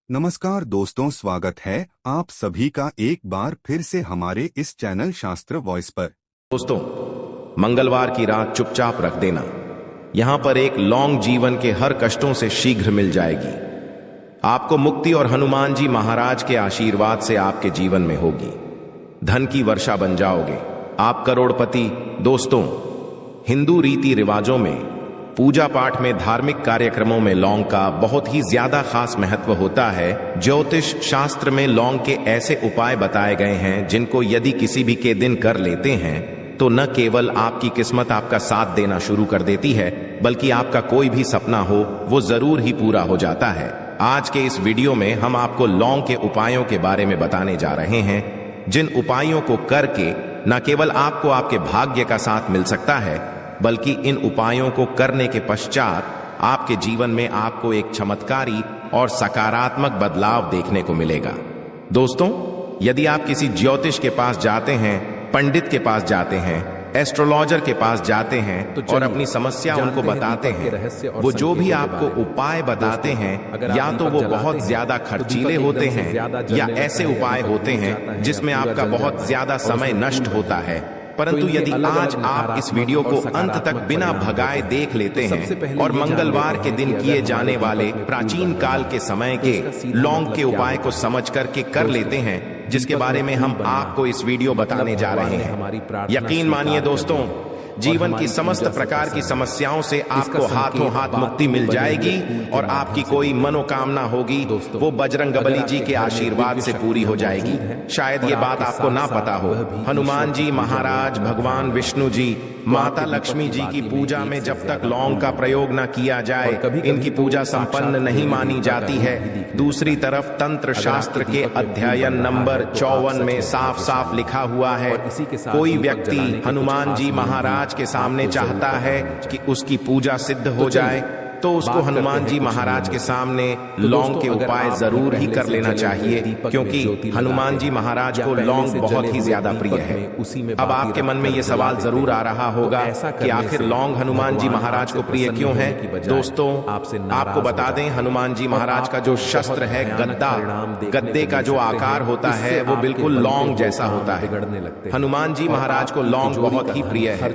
नमस्कार दोस्तों, स्वागत है आप सभी का एक बार फिर से हमारे इस चैनल शास्त्र वॉइस पर। दोस्तों, मंगलवार की रात चुपचाप रख देना। यहां पर एक लौंग जीवन के हर कष्टों से शीघ्र मिल जाएगी। आपको मुक्ति और हनुमान जी महाराज के आशीर्वाद से आपके जीवन में होगी। धन की वर्षा बन जाओगे, आप करोड़पति। दोस्तों, हिंदू रीति रिवाजों में, पूजा पाठ में, धार्मिक कार्यक्रमों में लौंग का बहुत ही ज्यादा खास महत्व होता है। ज्योतिष शास्त्र में लौंग के ऐसे उपाय बताए गए हैं जिनको यदि किसी भी के दिन कर लेते हैं तो न केवल आपकी किस्मत आपका साथ देना शुरू कर देती है, बल्कि आपका कोई भी सपना हो वो जरूर ही पूरा हो जाता है। आज के इस वीडियो में हम आपको लौंग के उपायों के बारे में बताने जा रहे हैं, जिन उपायों को करके न केवल आपको आपके भाग्य का साथ मिल सकता है, बल्कि इन उपायों को करने के पश्चात आपके जीवन में आपको एक चमत्कारी और सकारात्मक बदलाव देखने को मिलेगा। दोस्तों, यदि आप किसी ज्योतिष के पास जाते हैं, पंडित के पास जाते हैं, एस्ट्रोलॉजर के पास जाते हैं और अपनी समस्या उनको बताते हैं, वो जो भी आपको उपाय बताते हैं या तो वो बहुत ज्यादा खर्चीले होते हैं या ऐसे उपाय होते हैं जिसमें आपका बहुत ज्यादा समय नष्ट होता है। परंतु यदि आज आप इस वीडियो को अंत तक बिना भगाए देख लेते हैं और मंगलवार के दिन किए जाने वाले प्राचीन काल के समय के लौंग के उपाय को समझ करके कर लेते हैं, जिसके बारे में हम आपको इस वीडियो बताने जा रहे हैं, यकीन मानिए दोस्तों, जीवन की समस्त प्रकार की समस्याओं से आपको हाथों हाथ मुक्ति मिल जाएगी और आपकी कोई मनोकामना होगी वो बजरंगबली जी के आशीर्वाद से पूरी हो जाएगी। शायद ये बात आपको ना पता हो, हनुमान जी महाराज, भगवान विष्णु जी, माता लक्ष्मी जी की पूजा में जब तक लौंग का प्रयोग न किया जाए, इनकी पूजा संपन्न नहीं मानी जाती है। दूसरी तरफ तंत्र शास्त्र के अध्यायन नंबर 54 में साफ साफ लिखा हुआ है, कोई व्यक्ति हनुमान जी महाराज के सामने चाहता है कि उसकी पूजा सिद्ध हो जाए तो उसको हनुमान जी महाराज के सामने लौंग के उपाय जरूर ही कर लेना चाहिए, क्योंकि हनुमान जी महाराज को लौंग बहुत ही ज्यादा प्रिय है। अब आपके मन में ये सवाल जरूर आ रहा होगा कि आखिर लौंग हनुमान जी महाराज को प्रिय क्यों है। दोस्तों, आपको बता दें, हनुमान जी महाराज का जो शस्त्र है गद्दा, गद्दे का जो आकार होता है वो बिल्कुल लौंग जैसा होता है। हनुमान जी महाराज को लौंग बहुत ही प्रिय है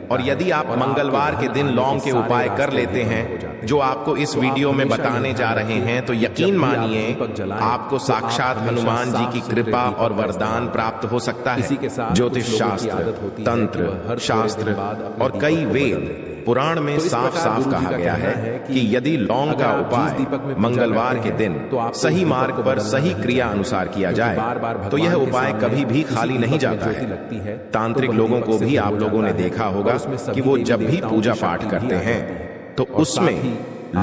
और यदि आप मंगलवार के दिन लौंग के उपाय कर लेते हैं जो आपको इस वीडियो में बताने जा रहे हैं, तो यकीन मानिए आपको साक्षात हनुमान जी की कृपा और वरदान प्राप्त हो सकता है। ज्योतिष शास्त्र, तंत्र शास्त्र और कई वेद पुराण में साफ साफ कहा गया है कि यदि लौंग का उपाय मंगलवार के दिन सही मार्ग पर सही क्रिया अनुसार किया जाए तो यह उपाय कभी भी खाली नहीं जाता है। तांत्रिक लोगों को भी आप लोगों ने देखा होगा कि वो जब भी पूजा पाठ करते हैं तो उसमें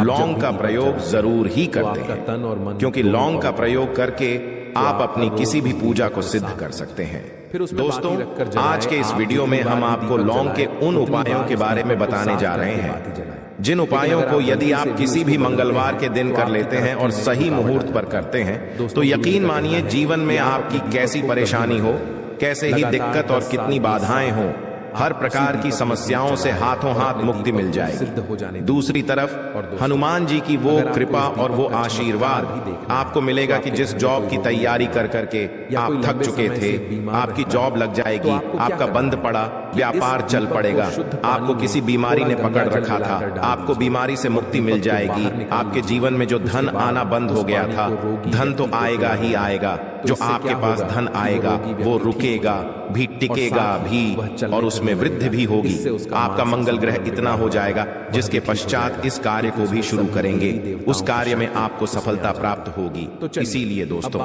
लौंग का प्रयोग जरूर ही करते हैं, क्योंकि लौंग का प्रयोग करके आप अपनी किसी भी पूजा को सिद्ध कर सकते हैं। दोस्तों, आज के इस वीडियो में हम आपको लौंग के उन उपायों के बारे में बताने जा रहे हैं जिन उपायों को यदि आप किसी भी मंगलवार के दिन कर लेते हैं और सही मुहूर्त पर करते हैं तो यकीन मानिए जीवन में आपकी कैसी परेशानी हो, कैसे ही दिक्कत और कितनी बाधाएं हो, हर प्रकार की समस्याओं से हाथों हाथ मुक्ति मिल जाएगी। दूसरी तरफ हनुमान जी की वो कृपा और वो आशीर्वाद आपको मिलेगा कि जिस जॉब की तैयारी कर करके आप थक चुके थे, आपकी जॉब लग जाएगी, आपका बंद पड़ा व्यापार चल पड़ेगा, आपको किसी बीमारी ने पकड़ रखा था, आपको बीमारी से मुक्ति मिल जाएगी। आपके जीवन में जो धन आना बंद हो गया था, धन तो आएगा ही आएगा, जो आपके पास धन आएगा वो रुकेगा भी, टिकेगा भी और उसमें वृद्धि भी होगी। आपका मंगल ग्रह इतना हो जाएगा जिसके पश्चात इस कार्य को भी शुरू करेंगे, उस कार्य में आपको सफलता प्राप्त होगी। इसीलिए दोस्तों,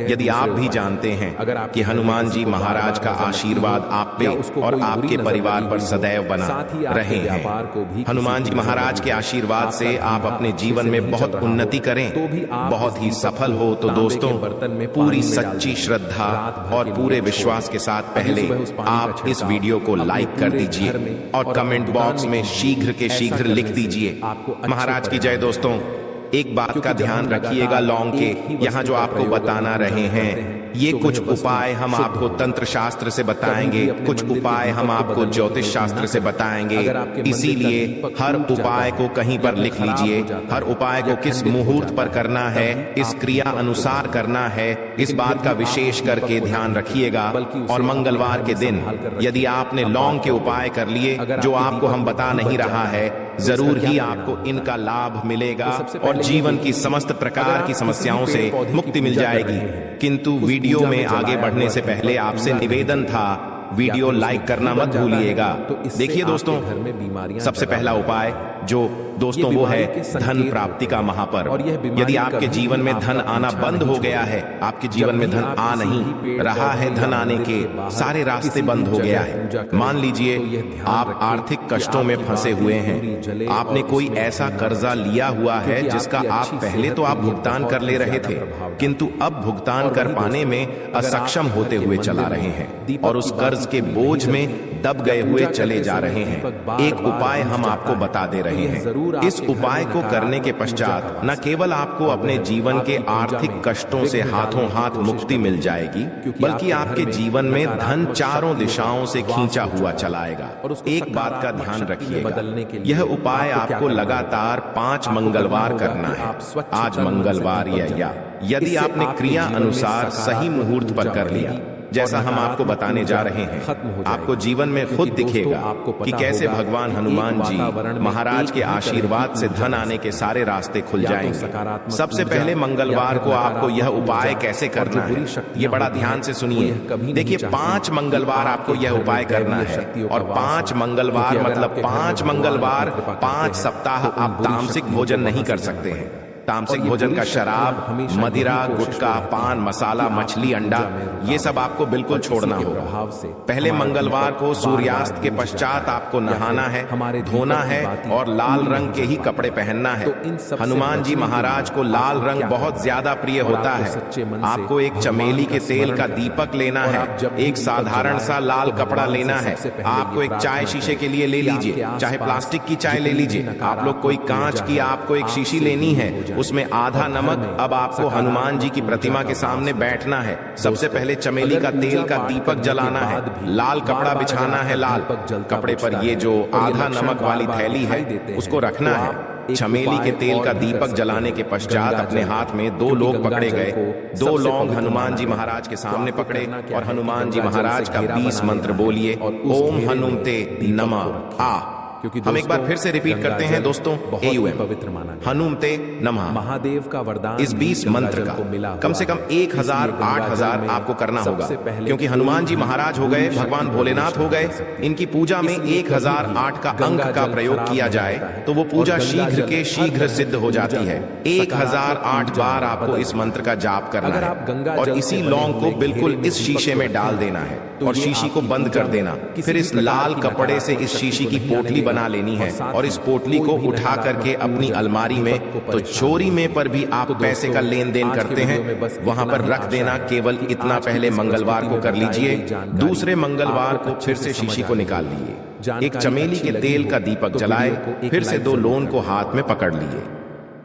यदि आप भी जानते हैं कि हनुमान जी महाराज का आशीर्वाद आप पे और आपके परिवार पर सदैव बना रहे हैं, हनुमान जी महाराज के आशीर्वाद से आप अपने जीवन में बहुत उन्नति करें, बहुत ही सफल हो, तो दोस्तों पूरी सच्ची श्रद्धा और पूरे विश्वास के साथ पहले आप इस वीडियो को लाइक कर दीजिए और कमेंट बॉक्स में शीघ्र के शीघ्र लिख दीजिए महाराज की जय। दोस्तों, एक बात का ध्यान रखिएगा, लौंग के यहाँ जो आपको बताना रहे हैं ये कुछ उपाय हम आपको तंत्र शास्त्र से बताएंगे, कुछ उपाय हम आपको ज्योतिष शास्त्र से बताएंगे। इसीलिए हर उपाय को कहीं पर लिख लीजिए, हर उपाय को किस मुहूर्त पर करना है, इस क्रिया अनुसार करना है, इस बात का विशेष करके ध्यान रखिएगा। और मंगलवार के दिन यदि आपने लौंग के उपाय कर लिए जो आपको हम बता नहीं रहा है, जरूर ही आपको इनका लाभ मिलेगा और जीवन की समस्त प्रकार की समस्याओं से मुक्ति मिल जाएगी। किंतु वीडियो में आगे बढ़ने से पहले आपसे निवेदन था, वीडियो लाइक करना मत भूलिएगा। देखिए दोस्तों, सबसे पहला उपाय जो दोस्तों वो है धन प्राप्ति का महापर्व। यदि आपके जीवन में धन आना बंद हो गया है, आपके जीवन में धन आ नहीं रहा है, धन आने के सारे रास्ते बंद हो गया है, मान लीजिए आप आर्थिक कष्टों में फंसे हुए हैं, आपने कोई ऐसा कर्जा लिया हुआ है जिसका आप पहले तो आप भुगतान कर ले रहे थे किंतु अब भुगतान कर पाने में असक्षम होते हुए चला रहे हैं और उस कर्ज के बोझ में दब गए हुए चले जा रहे हैं। एक उपाय हम आपको बता दे रहे हैं। इस उपाय को करने के पश्चात न केवल आपको अपने जीवन के आर्थिक कष्टों से हाथों हाथ मुक्ति मिल जाएगी, बल्कि आपके जीवन में धन चारों दिशाओं से खींचा हुआ चलाएगा। एक बात का ध्यान रखिएगा, यह उपाय आपको लगातार 5 मंगलवार करना है। आज मंगलवार या यदि आपने क्रिया अनुसार सही मुहूर्त पर कर लिया, जैसा हम आपको बताने जा रहे हैं, आपको जीवन में खुद दिखेगा कि कैसे भगवान हनुमान जी महाराज के आशीर्वाद से धन आने के सारे रास्ते खुल जाएंगे। सबसे पहले मंगलवार को आपको यह उपाय कैसे करना है, ये बड़ा ध्यान से सुनिए। देखिए, 5 मंगलवार आपको यह उपाय करना है और 5 मंगलवार मतलब 5 मंगलवार 5 सप्ताह आप तामसिक भोजन नहीं कर सकते हैं। तामसिक भोजन का शराब, मदिरा, गुटखा, पान मसाला, मछली, अंडा, ये सब आपको बिल्कुल छोड़ना होगा। पहले मंगलवार को सूर्यास्त के पश्चात आपको नहाना है, धोना है और लाल रंग के ही कपड़े पहनना है। हनुमान जी महाराज को लाल रंग बहुत ज्यादा प्रिय होता है। आपको एक चमेली के तेल का दीपक लेना है, एक साधारण सा लाल कपड़ा लेना है। आपको एक चाय शीशे के लिए ले लीजिए, चाहे प्लास्टिक की चाय ले लीजिए, आप लोग कोई कांच की आपको एक शीशी लेनी है, उसमें आधा नमक। अब आपको हनुमान जी की प्रतिमा के सामने बैठना है। सबसे पहले चमेली का तेल का दीपक जलाना है, लाल कपड़ा बिछाना है, लाल कपड़े पर ये जो आधा नमक वाली थैली है उसको रखना है। चमेली के तेल का दीपक जलाने के पश्चात अपने हाथ में 2 लोग पकड़े गए, 2 लौंग हनुमान जी महाराज के सामने पकड़े और हनुमान जी महाराज का 20 मंत्र बोलिए, ओम हनुमते नमः आ। हम एक बार फिर से रिपीट करते हैं दोस्तों, पवित्र माना हनुमते नमः, महादेव का वरदान। इस 20 मंत्र का कम से कम 1000 8000 आपको करना होगा, क्योंकि हनुमान जी महाराज हो गए, भगवान भोलेनाथ हो गए, इनकी पूजा में 1008 का अंक का प्रयोग किया जाए तो वो पूजा शीघ्र के शीघ्र सिद्ध हो जाती है। 1008 बार आपको इस मंत्र का जाप करना है और इसी लौंग को बिल्कुल इस शीशे में डाल देना है और शीशी को बंद कर देना। फिर इस लाल कपड़े से इस शीशी की पोटली बना लेनी है और इस पोटली को उठा करके अपनी अलमारी में, तो चोरी में पर भी आप पैसे का लेन देन करते हैं, वहां पर रख देना। केवल इतना पहले मंगलवार को कर लीजिए। दूसरे मंगलवार को फिर से शीशी को निकाल लिए, एक चमेली के तेल का दीपक जलाए, फिर से 2 लोन को हाथ में पकड़ लिए।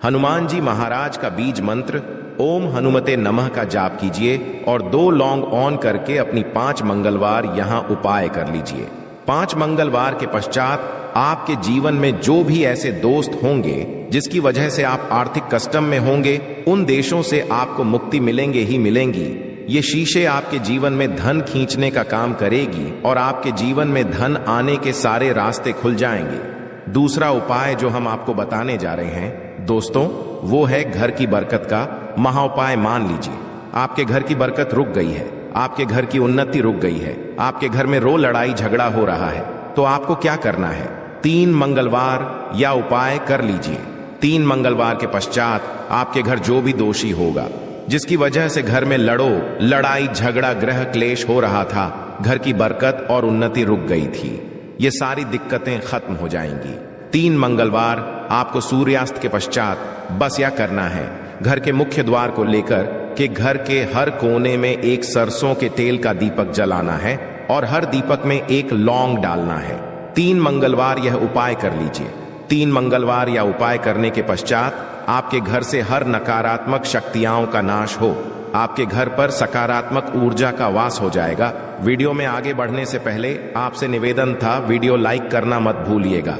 हनुमान जी महाराज का बीज मंत्र ओम हनुमते नमः का जाप कीजिए और 2 लौंग ऑन करके अपनी 5 मंगलवार यहां उपाय कर लीजिए। 5 मंगलवार के पश्चात आपके जीवन में जो भी ऐसे दोस्त होंगे जिसकी वजह से आप आर्थिक कष्टम में होंगे, उन देशों से आपको मुक्ति मिलेंगे ही मिलेंगी। ये शीशे आपके जीवन में धन खींचने का काम करेगी और आपके जीवन में धन आने के सारे रास्ते खुल जाएंगे। दूसरा उपाय जो हम आपको बताने जा रहे हैं दोस्तों, वो है घर की बरकत का महाउपाय। मान लीजिए आपके घर की बरकत रुक गई है, आपके घर की उन्नति रुक गई है, आपके घर में रो लड़ाई झगड़ा हो रहा है, तो आपको क्या करना है? 3 मंगलवार या उपाय कर लीजिए। 3 मंगलवार के पश्चात आपके घर जो भी दोषी होगा, जिसकी वजह से घर में लड़ाई झगड़ा ग्रह क्लेश हो रहा था, घर की बरकत और उन्नति रुक गई थी, ये सारी दिक्कतें खत्म हो जाएंगी। 3 मंगलवार आपको सूर्यास्त के पश्चात बस यह करना है, घर के मुख्य द्वार को लेकर के घर के हर कोने में एक सरसों के तेल का दीपक जलाना है और हर दीपक में एक लौंग डालना है। 3 मंगलवार यह उपाय कर लीजिए। 3 मंगलवार या उपाय करने के पश्चात आपके घर से हर नकारात्मक शक्तियां का नाश हो, आपके घर पर सकारात्मक ऊर्जा का वास हो जाएगा। वीडियो में आगे बढ़ने से पहले आपसे निवेदन था, वीडियो लाइक करना मत भूलिएगा।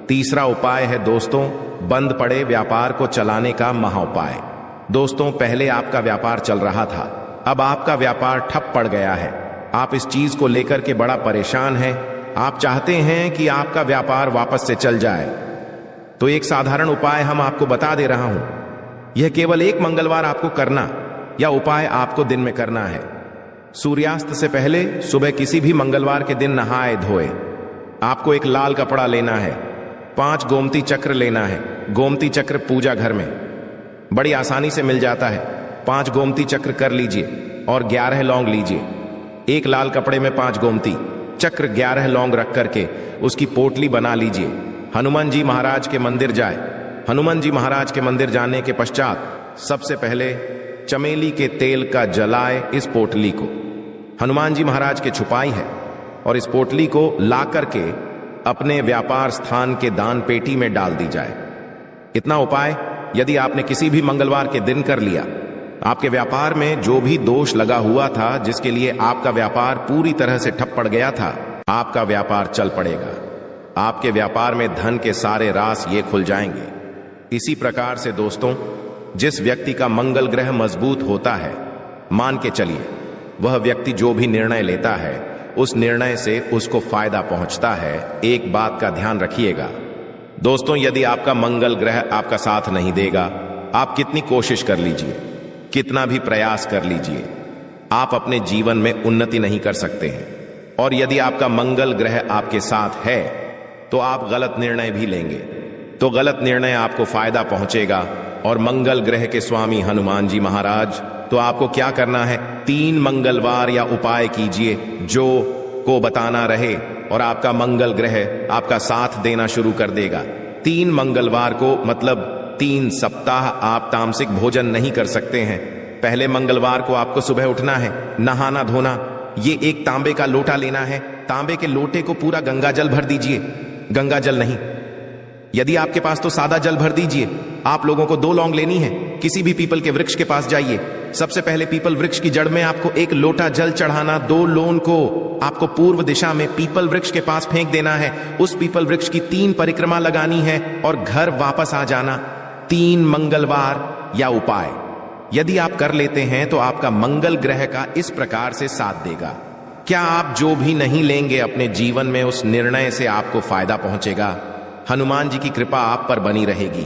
तीसरा उपाय है दोस्तों, बंद पड़े व्यापार को चलाने का महाउपाय। दोस्तों, पहले आपका व्यापार चल रहा था, अब आपका व्यापार ठप पड़ गया है। आप इस चीज को लेकर के बड़ा परेशान हैं। आप चाहते हैं कि आपका व्यापार वापस से चल जाए। तो एक साधारण उपाय हम आपको बता दे रहा हूं। यह केवल एक मंगलवार आपको करना, यह उपाय आपको दिन में करना है। सूर्यास्त से पहले सुबह किसी भी मंगलवार के दिन नहाए धोए। आपको एक लाल कपड़ा लेना है, 5 गोमती चक्र लेना है। गोमती चक्र पूजा घर में बड़ी आसानी से मिल जाता है। 5 गोमती चक्र कर लीजिए और 11 लौंग लीजिए। एक लाल कपड़े में 5 गोमती चक्र 11 लौंग रख करके उसकी पोटली बना लीजिए। हनुमान जी महाराज के मंदिर जाए। हनुमान जी महाराज के मंदिर जाने के पश्चात सबसे पहले चमेली के तेल का जलाए इस पोटली को हनुमान जी महाराज के छुपाई है और इस पोटली को ला करके अपने व्यापार स्थान के दान पेटी में डाल दी जाए। इतना उपाय यदि आपने किसी भी मंगलवार के दिन कर लिया, आपके व्यापार में जो भी दोष लगा हुआ था, जिसके लिए आपका व्यापार पूरी तरह से ठप पड़ गया था, आपका व्यापार चल पड़ेगा। आपके व्यापार में धन के सारे रास ये खुल जाएंगे। इसी प्रकार से दोस्तों, जिस व्यक्ति का मंगल ग्रह मजबूत होता है, मान के चलिए वह व्यक्ति जो भी निर्णय लेता है उस निर्णय से उसको फायदा पहुंचता है। एक बात का ध्यान रखिएगा दोस्तों, यदि आपका मंगल ग्रह आपका साथ नहीं देगा, आप कितनी कोशिश कर लीजिए, कितना भी प्रयास कर लीजिए, आप अपने जीवन में उन्नति नहीं कर सकते हैं। और यदि आपका मंगल ग्रह आपके साथ है तो आप गलत निर्णय भी लेंगे तो गलत निर्णय आपको फायदा पहुंचेगा। और मंगल ग्रह के स्वामी हनुमान जी महाराज, तो आपको क्या करना है, 3 मंगलवार या उपाय कीजिए जो को बताना रहे और आपका मंगल ग्रह आपका साथ देना शुरू कर देगा। 3 मंगलवार को मतलब 3 सप्ताह आप तामसिक भोजन नहीं कर सकते हैं। पहले मंगलवार को आपको सुबह उठना है, नहाना धोना, ये एक तांबे का लोटा लेना है। तांबे के लोटे को पूरा गंगा जल भर दीजिए। गंगा जल नहीं, यदि आपके पास तो सादा जल भर दीजिए। आप लोगों को 2 लौंग लेनी है। किसी भी पीपल के वृक्ष के पास जाइए। सबसे पहले पीपल वृक्ष की जड़ में आपको 1 लोटा जल चढ़ाना। 2 लौंग को आपको पूर्व दिशा में पीपल वृक्ष के पास फेंक देना है। उस पीपल वृक्ष की 3 परिक्रमा लगानी है और घर वापस आ जाना। 3 मंगलवार या उपाय यदि आप कर लेते हैं तो आपका मंगल ग्रह का इस प्रकार से साथ देगा। क्या आप जो भी नहीं लेंगे अपने जीवन में, उस निर्णय से आपको फायदा पहुंचेगा। हनुमान जी की कृपा आप पर बनी रहेगी।